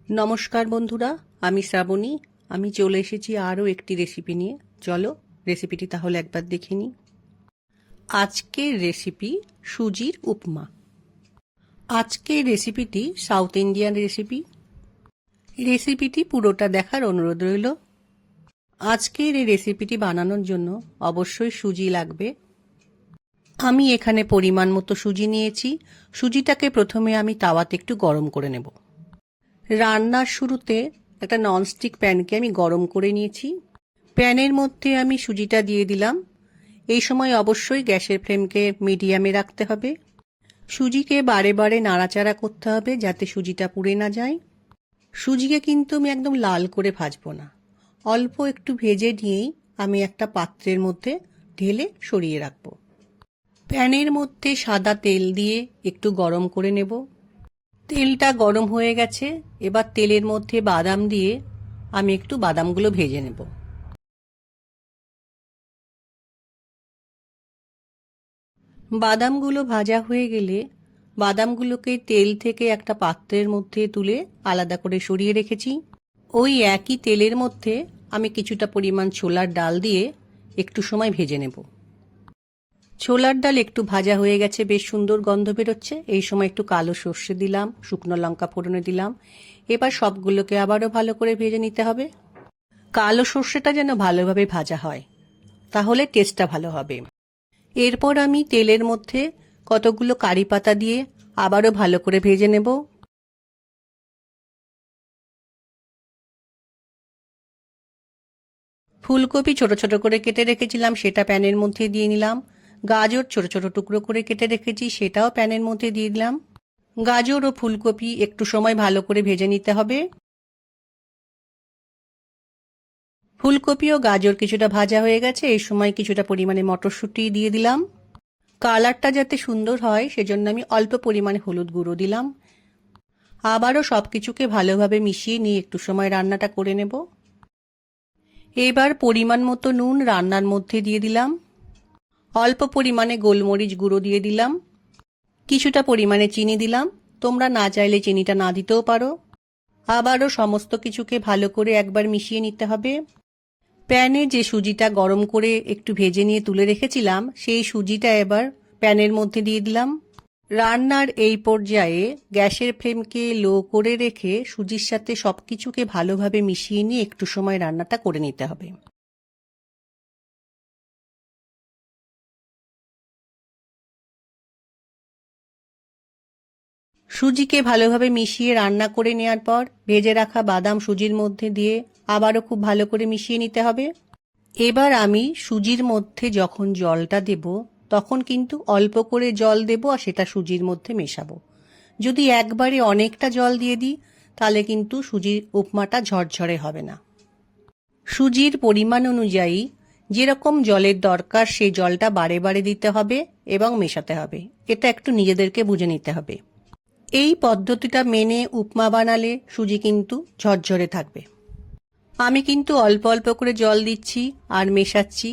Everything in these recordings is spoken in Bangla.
নমস্কার বন্ধুরা, আমি শ্রাবণী। আমি চলে এসেছি আরও একটি রেসিপি নিয়ে। চলো রেসিপিটি তাহলে একবার দেখে নিই। আজকের রেসিপি সুজির উপমা। আজকের রেসিপিটি সাউথ ইন্ডিয়ান রেসিপি। রেসিপিটি পুরোটা দেখার অনুরোধ রইল। আজকের এই রেসিপিটি বানানোর জন্য অবশ্যই সুজি লাগবে। আমি এখানে পরিমাণ মতো সুজি নিয়েছি। সুজিটাকে প্রথমে আমি তাওয়াতে একটু গরম করে নেব। রান্নার শুরুতে একটা ননস্টিক প্যানকে আমি গরম করে নিয়েছি। প্যানের মধ্যে আমি সুজিটা দিয়ে দিলাম। এই সময় অবশ্যই গ্যাসের ফ্লেমকে মিডিয়ামে রাখতে হবে। সুজিকে বারে বারে নাড়াচাড়া করতে হবে যাতে সুজিটা পুড়ে না যায়। সুজিকে কিন্তু আমি একদম লাল করে ভাজবো না, অল্প একটু ভেজে নিয়েই আমি একটা পাত্রের মধ্যে ঢেলে সরিয়ে রাখবো। প্যানের মধ্যে সাদা তেল দিয়ে একটু গরম করে নেব। তেলটা গরম হয়ে গেছে। এবার তেলের মধ্যে বাদাম দিয়ে আমি একটু বাদামগুলো ভেজে নেব। বাদামগুলো ভাজা হয়ে গেলে বাদামগুলোকে তেল থেকে একটা পাত্রের মধ্যে তুলে আলাদা করে সরিয়ে রেখেছি। ওই একই তেলের মধ্যে আমি কিছুটা পরিমাণ ছোলার ডাল দিয়ে একটু সময় ভেজে নেব। ছোলার ডাল একটু ভাজা হয়ে গেছে, বেশ সুন্দর গন্ধ বেরোচ্ছে। এই সময় একটু কালো সর্ষে দিলাম, শুকনো লঙ্কা ফোড়নে দিলাম। এবার সবগুলোকে আবারও ভালো করে ভেজে নিতে হবে। কালো সর্ষেটা যেন ভালোভাবে ভাজা হয়, তাহলে টেস্টটা ভালো হবে। এরপর আমি তেলের মধ্যে কতগুলো কারি পাতা দিয়ে আবারও ভালো করে ভেজে নেব। ফুলকপি ছোট ছোট করে কেটে রেখেছিলাম, সেটা প্যানের মধ্যে দিয়ে নিলাম। গাজর ছোট ছোট টুকরো করে কেটে রেখেছি, সেটাও প্যানের মধ্যে দিয়ে দিলাম। গাজর ও ফুলকপি একটু সময় ভালো করে ভেজে নিতে হবে। ফুলকপি ও গাজর কিছুটা ভাজা হয়ে গেছে। এই সময় কিছুটা পরিমাণে মটরশুঁটি দিয়ে দিলাম। কালারটা যাতে সুন্দর হয় সেজন্য আমি অল্প পরিমাণে হলুদ গুঁড়ো দিলাম। আবারও সবকিছুকে ভালোভাবে মিশিয়ে নিয়ে একটু সময় রান্নাটা করে নেব। এবার পরিমাণ মতো নুন রান্নার মধ্যে দিয়ে দিলাম। অল্প পরিমাণে গোলমরিচ গুঁড়ো দিয়ে দিলাম। কিছুটা পরিমাণে চিনি দিলাম, তোমরা না চাইলে চিনিটা না দিতেও পারো। আবারও সমস্ত কিছুকে ভালো করে একবার মিশিয়ে নিতে হবে। প্যানে যে সুজিটা গরম করে একটু ভেজে নিয়ে তুলে রেখেছিলাম, সেই সুজিটা এবার প্যানের মধ্যে দিয়ে দিলাম। রান্নার এই পর্যায়ে গ্যাসের ফ্লেমকে লো করে রেখে সুজির সাথে সবকিছুকে ভালোভাবে মিশিয়ে নিয়ে একটু সময় রান্নাটা করে নিতে হবে। সুজিকে ভালোভাবে মিশিয়ে রান্না করে নেওয়ার পর ভেজে রাখা বাদাম সুজির মধ্যে দিয়ে আবারও খুব ভালো করে মিশিয়ে নিতে হবে। এবার আমি সুজির মধ্যে যখন জলটা দেব তখন কিন্তু অল্প করে জল দেব আর সেটা সুজির মধ্যে মেশাবো। যদি একবারে অনেকটা জল দিয়ে দিই তাহলে কিন্তু সুজির উপমাটা ঝরঝরে হবে না। সুজির পরিমাণ অনুযায়ী যেরকম জলের দরকার সেই জলটা বারে বারে দিতে হবে এবং মেশাতে হবে। এটা একটু নিজেদেরকে বুঝে নিতে হবে। এই পদ্ধতিটা মেনে উপমা বানালে সুজি কিন্তু ঝরঝরে থাকবে। আমি কিন্তু অল্প অল্প করে জল দিচ্ছি আর মেশাচ্ছি।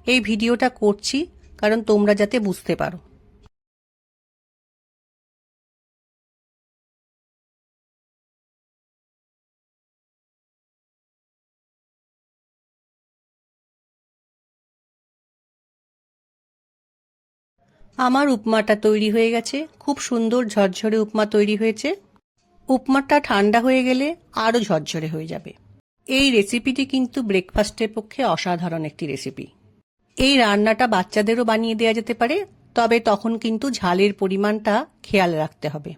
এই ভিডিওটা করছি কারণ তোমরা যাতে বুঝতে পারো। আমার উপমাটা তৈরি হয়ে গেছে, খুব সুন্দর ঝরঝরে উপমা তৈরি হয়েছে। উপমাটা ঠান্ডা হয়ে গেলে আরও ঝরঝরে হয়ে যাবে। এই রেসিপিটি কিন্তু ব্রেকফাস্টের পক্ষে অসাধারণ একটি রেসিপি। এই রান্নাটা বাচ্চাদেরও বানিয়ে দেওয়া যেতে পারে, তবে তখন কিন্তু ঝালের পরিমাণটা খেয়াল রাখতে হবে।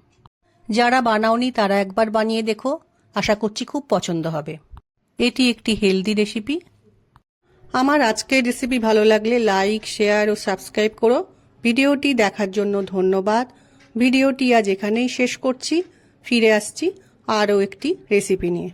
যারা বানাওনি তারা একবার বানিয়ে দেখো, আশা করছি খুব পছন্দ হবে। এটি একটি হেলদি রেসিপি। আমার আজকের রেসিপি ভালো লাগলে লাইক, শেয়ার ও সাবস্ক্রাইব করো। ভিডিওটি দেখার জন্য ধন্যবাদ। ভিডিওটি আজ এখানেই শেষ করছি। ফিরে আসছি আরও একটি রেসিপি নিয়ে।